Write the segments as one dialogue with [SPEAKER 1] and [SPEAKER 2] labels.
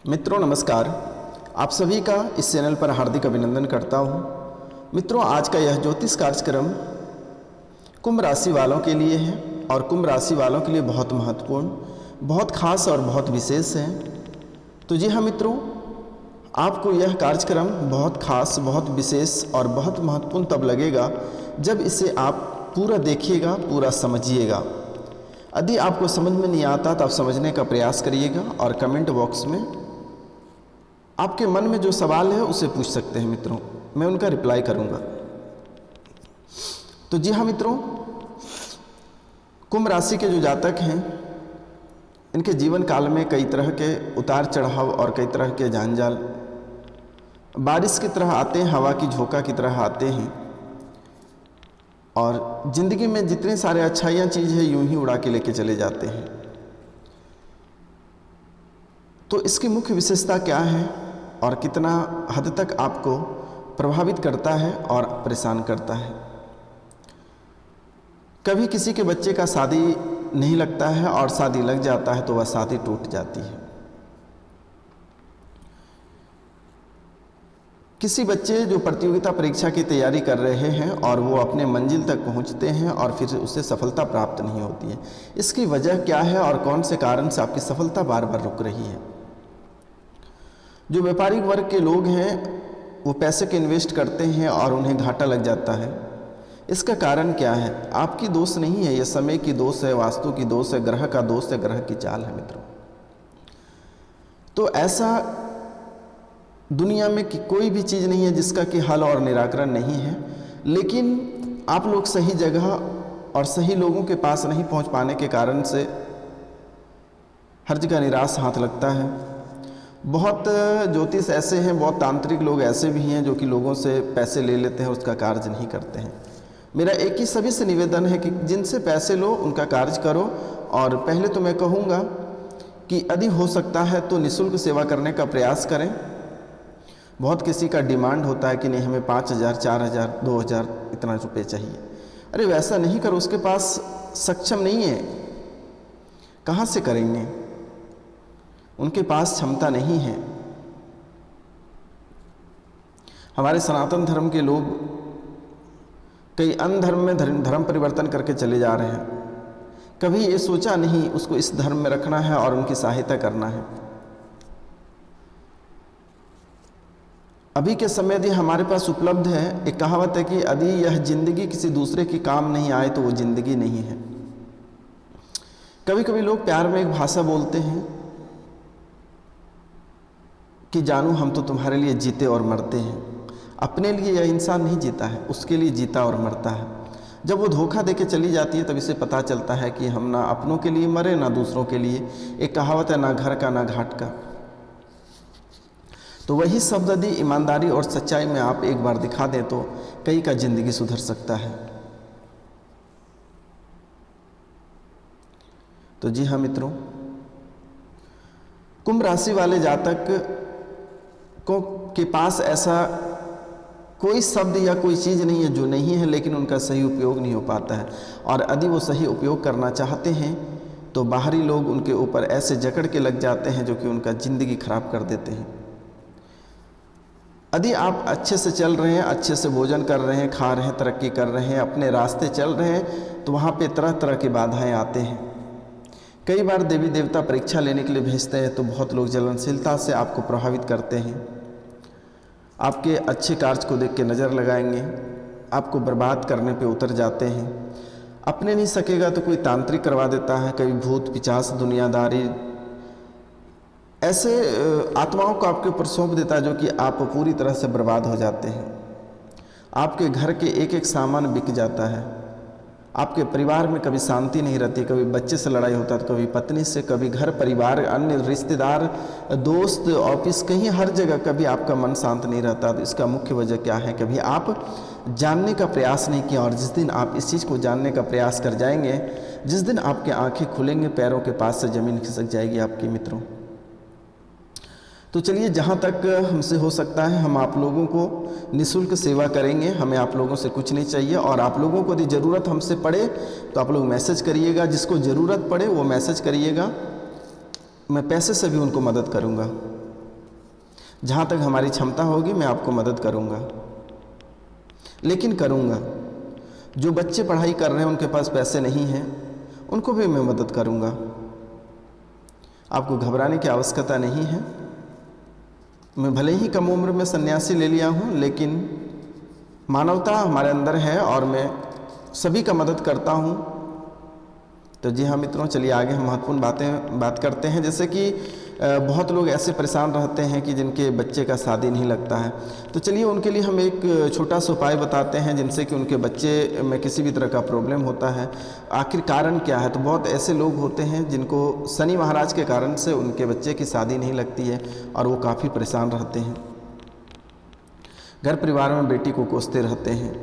[SPEAKER 1] मित्रों नमस्कार। आप सभी का इस चैनल पर हार्दिक अभिनंदन करता हूँ। मित्रों, आज का यह ज्योतिष कार्यक्रम कुंभ राशि वालों के लिए है और कुंभ राशि वालों के लिए बहुत महत्वपूर्ण, बहुत खास और बहुत विशेष है। तो जी हाँ मित्रों, आपको यह कार्यक्रम बहुत खास, बहुत विशेष और बहुत महत्वपूर्ण तब लगेगा जब इसे आप पूरा देखिएगा, पूरा समझिएगा। यदि आपको समझ में नहीं आता तो आप समझने का प्रयास करिएगा और कमेंट बॉक्स में आपके मन में जो सवाल है उसे पूछ सकते हैं मित्रों, मैं उनका रिप्लाई करूंगा। तो जी हाँ मित्रों, कुंभ राशि के जो जातक हैं, इनके जीवन काल में कई तरह के उतार चढ़ाव और कई तरह के जंजाल बारिश की तरह आते हैं, हवा की झोंका की तरह आते हैं और ज़िंदगी में जितने सारे अच्छाइयाँ चीज़ है यूं ही उड़ा के लेके चले जाते हैं। तो इसकी मुख्य विशेषता क्या है और कितना हद तक आपको प्रभावित करता है और परेशान करता है। कभी किसी के बच्चे का शादी नहीं लगता है और शादी लग जाता है तो वह शादी टूट जाती है। किसी बच्चे जो प्रतियोगिता परीक्षा की तैयारी कर रहे हैं और वो अपने मंजिल तक पहुंचते हैं और फिर उससे सफलता प्राप्त नहीं होती है। इसकी वजह क्या है और कौन से कारण से आपकी सफलता बार बार रुक रही है। जो व्यापारिक वर्ग के लोग हैं वो पैसे के इन्वेस्ट करते हैं और उन्हें घाटा लग जाता है। इसका कारण क्या है? आपकी दोष नहीं है, यह समय की दोष है, वास्तु की दोष है, ग्रह का दोष है, ग्रह की चाल है मित्रों। तो ऐसा दुनिया में कि कोई भी चीज़ नहीं है जिसका कि हल और निराकरण नहीं है, लेकिन आप लोग सही जगह और सही लोगों के पास नहीं पहुंच पाने के कारण से हर जगह निराश हाथ लगता है। बहुत ज्योतिष ऐसे हैं, बहुत तांत्रिक लोग ऐसे भी हैं जो कि लोगों से पैसे ले लेते हैं, उसका कार्य नहीं करते हैं। मेरा एक ही सभी से निवेदन है कि जिनसे पैसे लो उनका कार्य करो। और पहले तो मैं कहूँगा कि यदि हो सकता है तो निःशुल्क सेवा करने का प्रयास करें। बहुत किसी का डिमांड होता है कि नहीं हमें 5,000, 4,000, 2,000 इतना रुपये चाहिए। अरे वैसा नहीं करो, उसके पास सक्षम नहीं है, कहाँ से करेंगे? उनके पास क्षमता नहीं है। हमारे सनातन धर्म के लोग कई अन्य धर्म में धर्म परिवर्तन करके चले जा रहे हैं। कभी ये सोचा नहीं उसको इस धर्म में रखना है और उनकी सहायता करना है। अभी के समय यदि हमारे पास उपलब्ध है, एक कहावत है कि यदि यह जिंदगी किसी दूसरे की काम नहीं आए तो वो जिंदगी नहीं है। कभी कभी लोग प्यार में एक भाषा बोलते हैं कि जानू हम तो तुम्हारे लिए जीते और मरते हैं। अपने लिए यह इंसान नहीं जीता है, उसके लिए जीता और मरता है। जब वो धोखा देके चली जाती है तब इसे पता चलता है कि हम ना अपनों के लिए मरे ना दूसरों के लिए। एक कहावत है, ना घर का ना घाट का। तो वही शब्द यदि ईमानदारी और सच्चाई में आप एक बार दिखा दें तो कई का जिंदगी सुधर सकता है। तो जी हाँ मित्रों, कुंभ राशि वाले जातक को के पास ऐसा कोई शब्द या कोई चीज़ नहीं है जो नहीं है, लेकिन उनका सही उपयोग नहीं हो पाता है। और यदि वो सही उपयोग करना चाहते हैं तो बाहरी लोग उनके ऊपर ऐसे जकड़ के लग जाते हैं जो कि उनका ज़िंदगी खराब कर देते हैं। यदि आप अच्छे से चल रहे हैं, अच्छे से भोजन कर रहे हैं, खा रहे हैं, तरक्की कर रहे हैं, अपने रास्ते चल रहे हैं, तो वहाँ पे तरह तरह की बाधाएं आते हैं। कई बार देवी देवता परीक्षा लेने के लिए भेजते हैं तो बहुत लोग जलनशीलता से आपको प्रभावित करते हैं। आपके अच्छे कार्य को देख के नज़र लगाएंगे, आपको बर्बाद करने पे उतर जाते हैं। अपने नहीं सकेगा तो कोई तांत्रिक करवा देता है, कभी भूत पिचास दुनियादारी ऐसे आत्माओं को आपके ऊपर सौंप देता है जो कि आप पूरी तरह से बर्बाद हो जाते हैं। आपके घर के एक एक सामान बिक जाता है। आपके परिवार में कभी शांति नहीं रहती, कभी बच्चे से लड़ाई होता है तो कभी पत्नी से, कभी घर परिवार, अन्य रिश्तेदार, दोस्त, ऑफिस, कहीं हर जगह कभी आपका मन शांत नहीं रहता। तो इसका मुख्य वजह क्या है? कभी आप जानने का प्रयास नहीं किया। और जिस दिन आप इस चीज़ को जानने का प्रयास कर जाएंगे, जिस दिन आपके आँखें खुलेंगे, पैरों के पास से ज़मीन खिसक जाएगी आपके मित्रों। तो चलिए, जहाँ तक हमसे हो सकता है हम आप लोगों को निःशुल्क सेवा करेंगे। हमें आप लोगों से कुछ नहीं चाहिए। और आप लोगों को यदि ज़रूरत हमसे पड़े तो आप लोग मैसेज करिएगा। जिसको ज़रूरत पड़े वो मैसेज करिएगा, मैं पैसे से भी उनको मदद करूँगा। जहाँ तक हमारी क्षमता होगी मैं आपको मदद करूँगा, लेकिन करूँगा। जो बच्चे पढ़ाई कर रहे हैं उनके पास पैसे नहीं हैं, उनको भी मैं मदद करूँगा। आपको घबराने की आवश्यकता नहीं है। मैं भले ही कम उम्र में सन्यासी ले लिया हूँ, लेकिन मानवता हमारे अंदर है और मैं सभी का मदद करता हूँ। तो जी हाँ मित्रों, चलिए आगे हम महत्वपूर्ण बात करते हैं। जैसे कि बहुत लोग ऐसे परेशान रहते हैं कि जिनके बच्चे का शादी नहीं लगता है, तो चलिए उनके लिए हम एक छोटा सा उपाय बताते हैं जिनसे कि उनके बच्चे में किसी भी तरह का प्रॉब्लम होता है, आखिर कारण क्या है। तो बहुत ऐसे लोग होते हैं जिनको शनि महाराज के कारण से उनके बच्चे की शादी नहीं लगती है और वो काफ़ी परेशान रहते हैं। घर परिवार में बेटी को कोसते रहते हैं,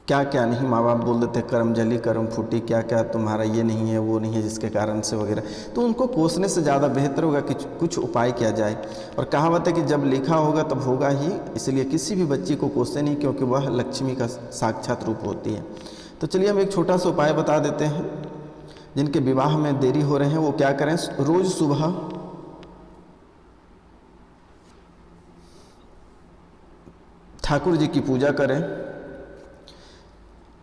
[SPEAKER 1] क्या क्या नहीं माँ बाप बोल देते, कर्म जली कर्म फूटी, क्या क्या तुम्हारा ये नहीं है वो नहीं है जिसके कारण से वगैरह। तो उनको कोसने से ज़्यादा बेहतर होगा कि कुछ उपाय किया जाए। और कहावत है कि जब लिखा होगा तब होगा ही, इसलिए किसी भी बच्ची को कोसे नहीं, क्योंकि वह लक्ष्मी का साक्षात रूप होती है। तो चलिए हम एक छोटा सा उपाय बता देते हैं। जिनके विवाह में देरी हो रहे हैं वो क्या करें, रोज़ सुबह ठाकुर जी की पूजा करें।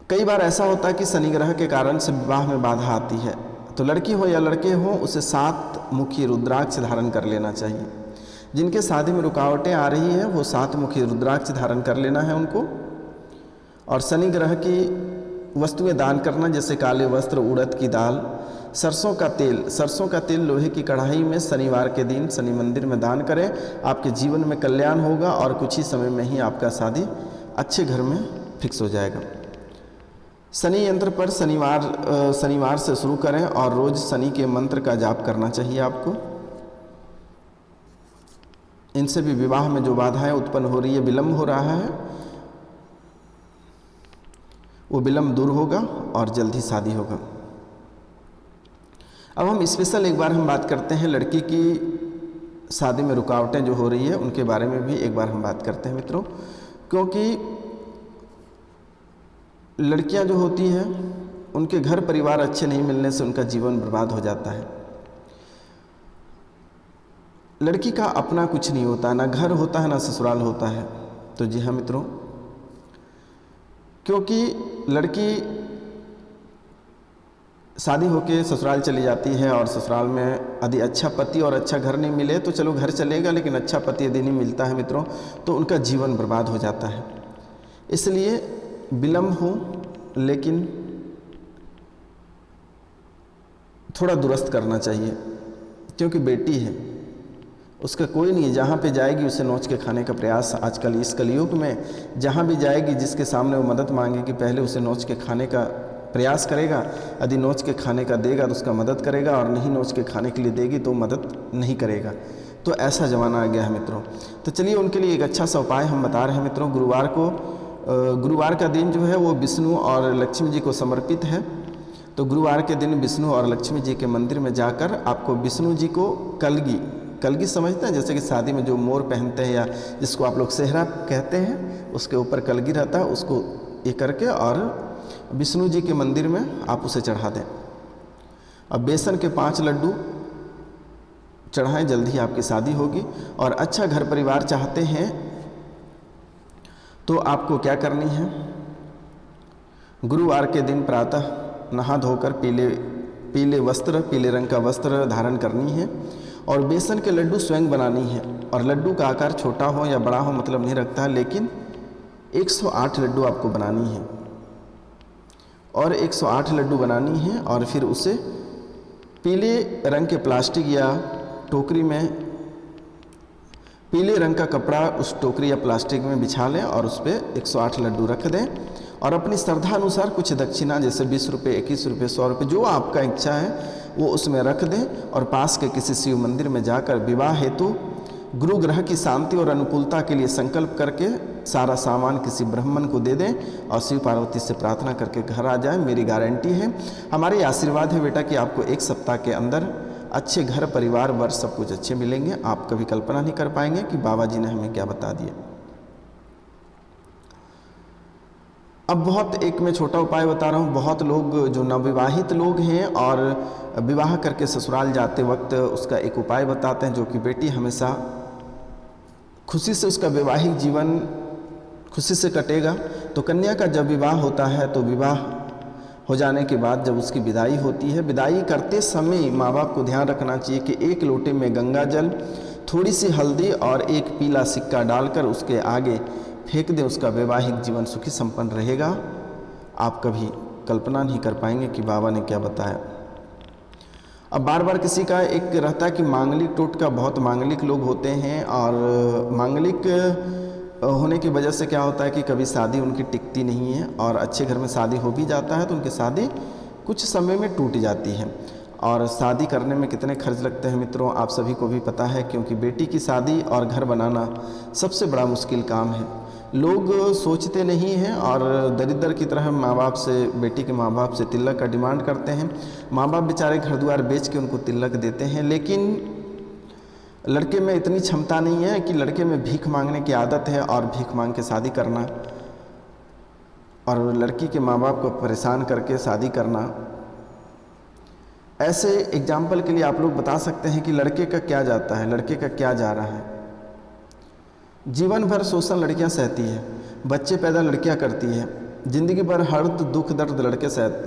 [SPEAKER 1] कई बार ऐसा होता है कि शनि ग्रह के कारण से विवाह में बाधा आती है, तो लड़की हो या लड़के हो उसे 7 मुखी रुद्राक्ष धारण कर लेना चाहिए। जिनके शादी में रुकावटें आ रही है वो 7 मुखी रुद्राक्ष धारण कर लेना है उनको। और शनि ग्रह की वस्तुएं दान करना, जैसे काले वस्त्र, उड़द की दाल, सरसों का तेल। सरसों का तेल लोहे की कढ़ाई में शनिवार के दिन शनि मंदिर में दान करें। आपके जीवन में कल्याण होगा और कुछ ही समय में ही आपका शादी अच्छे घर में फिक्स हो जाएगा। शनि यंत्र पर शनिवार से शुरू करें और रोज शनि के मंत्र का जाप करना चाहिए आपको। इनसे भी विवाह में जो बाधाएं उत्पन्न हो रही है, विलंब हो रहा है, वो विलंब दूर होगा और जल्दी शादी होगा। अब हम स्पेशल एक बार हम बात करते हैं लड़की की शादी में रुकावटें जो हो रही है उनके बारे में भी एक बार हम बात करते हैं मित्रों। क्योंकि लड़कियां जो होती हैं उनके घर परिवार अच्छे नहीं मिलने से उनका जीवन बर्बाद हो जाता है। लड़की का अपना कुछ नहीं होता, ना घर होता है ना ससुराल होता है। तो जी हाँ मित्रों, क्योंकि लड़की शादी होके ससुराल चली जाती है और ससुराल में यदि अच्छा पति और अच्छा घर नहीं मिले तो चलो घर चलेगा, लेकिन अच्छा पति यदि नहीं मिलता है मित्रों तो उनका जीवन बर्बाद हो जाता है। इसलिए विलंब हो, लेकिन थोड़ा दुरुस्त करना चाहिए, क्योंकि बेटी है, उसका कोई नहीं, जहाँ पे जाएगी उसे नोच के खाने का प्रयास आजकल इस कलयुग में जहाँ भी जाएगी जिसके सामने वो मदद मांगेगी पहले उसे नोच के खाने का प्रयास करेगा। यदि नोच के खाने का देगा तो उसका मदद करेगा, और नहीं नोच के खाने के लिए देगी तो मदद नहीं करेगा। तो ऐसा ज़माना आ गया है मित्रों। तो चलिए उनके लिए एक अच्छा सा उपाय हम बता रहे हैं मित्रों। गुरुवार का दिन जो है वो विष्णु और लक्ष्मी जी को समर्पित है। तो गुरुवार के दिन विष्णु और लक्ष्मी जी के मंदिर में जाकर आपको विष्णु जी को कलगी समझते हैं, जैसे कि शादी में जो मोर पहनते हैं या जिसको आप लोग सेहरा कहते हैं, उसके ऊपर कलगी रहता है, उसको ये करके और विष्णु जी के मंदिर में आप उसे चढ़ा दें। अब बेसन के 5 लड्डू चढ़ाएं, जल्दी आपकी शादी होगी। और अच्छा घर परिवार चाहते हैं तो आपको क्या करनी है, गुरुवार के दिन प्रातः नहा धोकर पीले रंग का वस्त्र धारण करनी है और बेसन के लड्डू स्वयं बनानी है। और लड्डू का आकार छोटा हो या बड़ा हो मतलब नहीं रखता है, लेकिन 108 लड्डू आपको बनानी है और 108 लड्डू बनानी है। और फिर उसे पीले रंग के प्लास्टिक या टोकरी में पीले रंग का कपड़ा उस टोकरी या प्लास्टिक में बिछा लें और उस पर 108 लड्डू रख दें और अपनी श्रद्धा अनुसार कुछ दक्षिणा जैसे 20 रुपये, 21 रुपये, 100 रुपये जो आपका इच्छा है वो उसमें रख दें और पास के किसी शिव मंदिर में जाकर विवाह हेतु गुरु ग्रह की शांति और अनुकूलता के लिए संकल्प करके सारा सामान किसी ब्राह्मण को दे दें और शिव पार्वती से प्रार्थना करके घर आ जाएं। मेरी गारंटी है, हमारी आशीर्वाद है बेटा कि आपको 1 सप्ताह के अंदर अच्छे घर परिवार वर्ष सब कुछ अच्छे मिलेंगे। आप कभी कल्पना नहीं कर पाएंगे कि बाबा जी ने हमें क्या बता दिया। अब बहुत एक मैं छोटा उपाय बता रहा हूँ। बहुत लोग जो नवविवाहित लोग हैं और विवाह करके ससुराल जाते वक्त उसका एक उपाय बताते हैं जो कि बेटी हमेशा खुशी से उसका वैवाहिक जीवन खुशी से कटेगा। तो कन्या का जब विवाह होता है तो विवाह हो जाने के बाद जब उसकी विदाई होती है, विदाई करते समय माँ बाप को ध्यान रखना चाहिए कि एक लोटे में गंगा जल, थोड़ी सी हल्दी और एक पीला सिक्का डालकर उसके आगे फेंक दें। उसका वैवाहिक जीवन सुखी संपन्न रहेगा। आप कभी कल्पना नहीं कर पाएंगे कि बाबा ने क्या बताया। अब बार बार किसी का एक रहता है कि मांगलिक टोटका, बहुत मांगलिक लोग होते हैं और मांगलिक होने की वजह से क्या होता है कि कभी शादी उनकी टिकती नहीं है और अच्छे घर में शादी हो भी जाता है तो उनकी शादी कुछ समय में टूट जाती है। और शादी करने में कितने खर्च लगते हैं मित्रों, आप सभी को भी पता है, क्योंकि बेटी की शादी और घर बनाना सबसे बड़ा मुश्किल काम है। लोग सोचते नहीं हैं और दरिद्र की तरह माँ बाप से, बेटी के माँ बाप से तिलक का डिमांड करते हैं। माँ बाप बेचारे घर द्वार बेच के उनको तिलक देते हैं, लेकिन लड़के में इतनी क्षमता नहीं है कि लड़के में भीख मांगने की आदत है और भीख मांग के शादी करना और लड़की के माँ बाप को परेशान करके शादी करना। ऐसे एग्जाम्पल के लिए आप लोग बता सकते हैं कि लड़के का क्या जाता है, लड़के का क्या जा रहा है। जीवन भर शोषण लड़कियां सहती है, बच्चे पैदा लड़कियां करती है, ज़िंदगी भर हर दुख दर्द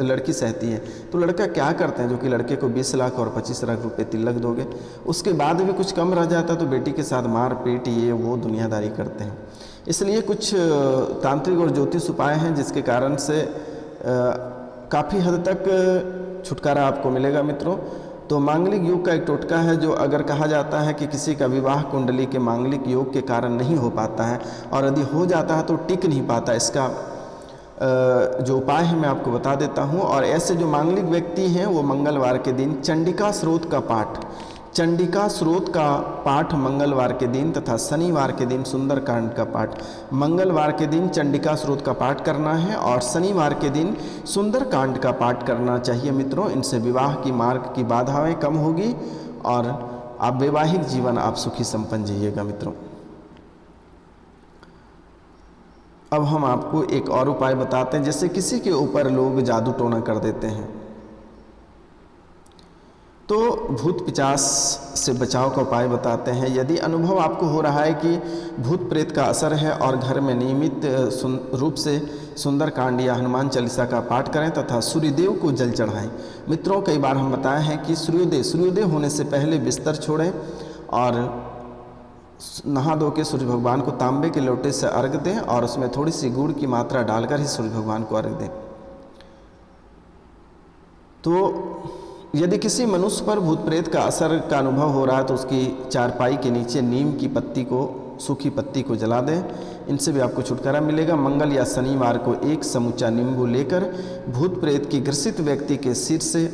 [SPEAKER 1] लड़की सहती है। तो लड़का क्या करते हैं जो कि लड़के को 20 लाख और 25 लाख रुपए तिलक दोगे, उसके बाद भी कुछ कम रह जाता तो बेटी के साथ मार पीट ये वो दुनियादारी करते हैं। इसलिए कुछ तांत्रिक और ज्योतिष उपाय हैं जिसके कारण से काफ़ी हद तक छुटकारा आपको मिलेगा मित्रों। तो मांगलिक योग का एक टोटका है जो अगर कहा जाता है कि किसी का विवाह कुंडली के मांगलिक योग के कारण नहीं हो पाता है और यदि हो जाता है तो टिक नहीं पाता, इसका जो उपाय है मैं आपको बता देता हूं। और ऐसे जो मांगलिक व्यक्ति हैं वो मंगलवार के दिन चंडिका स्रोत का पाठ मंगलवार के दिन तथा शनिवार के दिन सुंदरकांड का पाठ। मंगलवार के दिन चंडिका स्रोत का पाठ करना है और शनिवार के दिन सुंदरकांड का पाठ करना चाहिए मित्रों। इनसे विवाह की मार्ग की बाधाएं कम होगी और आप वैवाहिक जीवन आप सुखी संपन्न जिएगा मित्रों। अब हम आपको एक और उपाय बताते हैं। जैसे किसी के ऊपर लोग जादू टोना कर देते हैं तो भूत पिशाच से बचाव का उपाय बताते हैं। यदि अनुभव आपको हो रहा है कि भूत प्रेत का असर है और घर में नियमित रूप से सुंदरकांड या हनुमान चालीसा का पाठ करें तथा सूर्यदेव को जल चढ़ाएं। मित्रों कई बार हम बताए हैं कि सूर्योदय होने से पहले बिस्तर छोड़ें और नहा धो के सूर्य भगवान को तांबे के लोटे से अर्घ दें और उसमें थोड़ी सी गुड़ की मात्रा डालकर ही सूर्य भगवान को अर्घ दें। तो यदि किसी मनुष्य पर भूत प्रेत का असर का अनुभव हो रहा है तो उसकी चारपाई के नीचे नीम की पत्ती को, सूखी पत्ती को जला दें। इनसे भी आपको छुटकारा मिलेगा। मंगल या शनिवार को एक समूचा नींबू लेकर भूत प्रेत की ग्रसित व्यक्ति के सिर से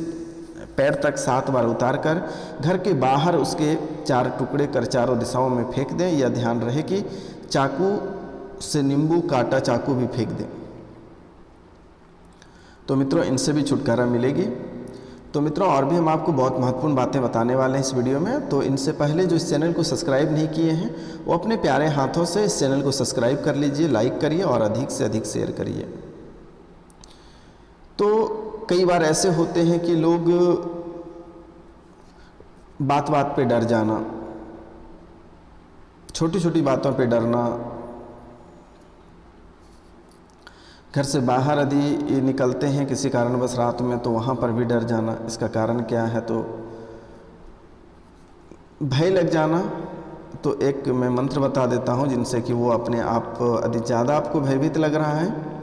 [SPEAKER 1] पैर तक 7 बार उतारकर घर के बाहर उसके 4 टुकड़े कर चारों दिशाओं में फेंक दें। यह ध्यान रहे कि चाकू से नींबू काटा चाकू भी फेंक दें। तो मित्रों इनसे भी छुटकारा मिलेगी। तो मित्रों और भी हम आपको बहुत महत्वपूर्ण बातें बताने वाले हैं इस वीडियो में। तो इनसे पहले जो इस चैनल को सब्सक्राइब नहीं किए हैं वो अपने प्यारे हाथों से इस चैनल को सब्सक्राइब कर लीजिए, लाइक करिए और अधिक से अधिक शेयर करिए। तो कई बार ऐसे होते हैं कि लोग बात बात पे डर जाना, छोटी छोटी बातों पे डरना, घर से बाहर यदि ये निकलते हैं किसी कारणवश रात में तो वहाँ पर भी डर जाना। इसका कारण क्या है? तो भय लग जाना। तो एक मैं मंत्र बता देता हूँ जिनसे कि वो अपने आप, यदि ज़्यादा आपको भयभीत लग रहा है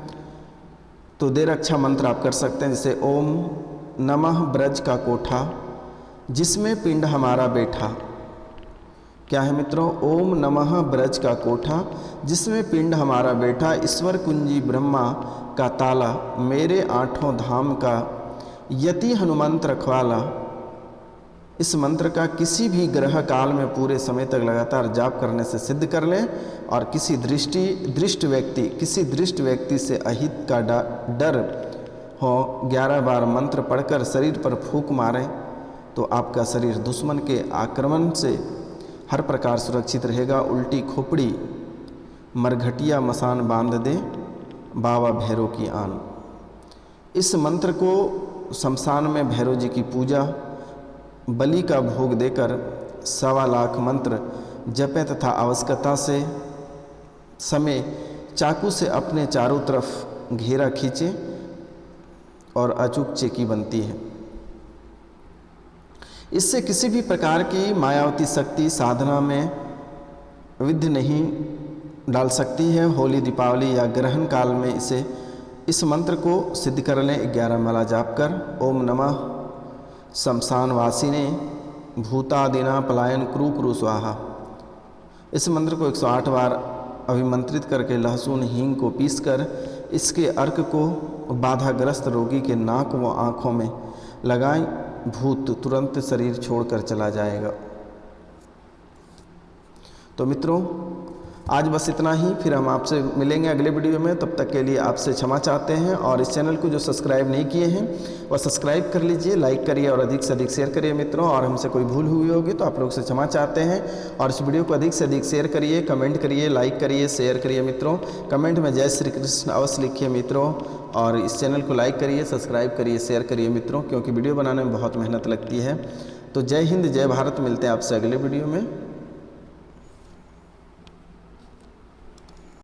[SPEAKER 1] तो देर अच्छा मंत्र आप कर सकते हैं। जैसे ओम नमः ब्रज का कोठा जिसमें पिंड हमारा बैठा। क्या है मित्रों? ओम नमः ब्रज का कोठा जिसमें पिंड हमारा बैठा, ईश्वर कुंजी ब्रह्मा का ताला, मेरे 8 धाम का यति हनुमंत रखवाला। इस मंत्र का किसी भी ग्रह काल में पूरे समय तक लगातार जाप करने से सिद्ध कर लें और किसी दृष्ट व्यक्ति से अहित का डर हो 11 बार मंत्र पढ़कर शरीर पर फूंक मारें तो आपका शरीर दुश्मन के आक्रमण से हर प्रकार सुरक्षित रहेगा। उल्टी खोपड़ी मरघटिया मसान बांध दे बाबा भैरव की आन। इस मंत्र को शमशान में भैरव जी की पूजा, बलि का भोग देकर 1.25 लाख मंत्र जपें तथा आवश्यकता से समय चाकू से अपने चारों तरफ घेरा खींचे और अचूक चेकी बनती है। इससे किसी भी प्रकार की मायावती शक्ति साधना में विघ्न नहीं डाल सकती है। होली, दीपावली या ग्रहण काल में इस मंत्र को सिद्ध कर लें। 11 माला जाप कर ओम नमः शमशान वासिने भूतादिना पलायन क्रू क्रू स्वाहा, इस मंत्र को 108 बार अभिमंत्रित करके लहसुन हींग को पीसकर इसके अर्क को बाधाग्रस्त रोगी के नाक व आँखों में लगाएं। भूत तुरंत शरीर छोड़कर चला जाएगा। तो मित्रों, आज बस इतना ही। फिर हम आपसे मिलेंगे अगले वीडियो में। तब तक के लिए आपसे क्षमा चाहते हैं। और इस चैनल को जो सब्सक्राइब नहीं किए हैं वह सब्सक्राइब कर लीजिए, लाइक करिए और अधिक से अधिक शेयर करिए मित्रों। और हमसे कोई भूल हुई होगी तो आप लोग से क्षमा चाहते हैं। और इस वीडियो को अधिक से अधिक शेयर करिए, कमेंट करिए, लाइक करिए, शेयर करिए मित्रों। कमेंट में जय श्री कृष्ण अवश्य लिखिए मित्रों। और इस चैनल को लाइक करिए, सब्सक्राइब करिए, शेयर करिए मित्रों, क्योंकि वीडियो बनाने में बहुत मेहनत लगती है। तो जय हिंद, जय भारत। मिलते हैं आपसे अगले वीडियो में।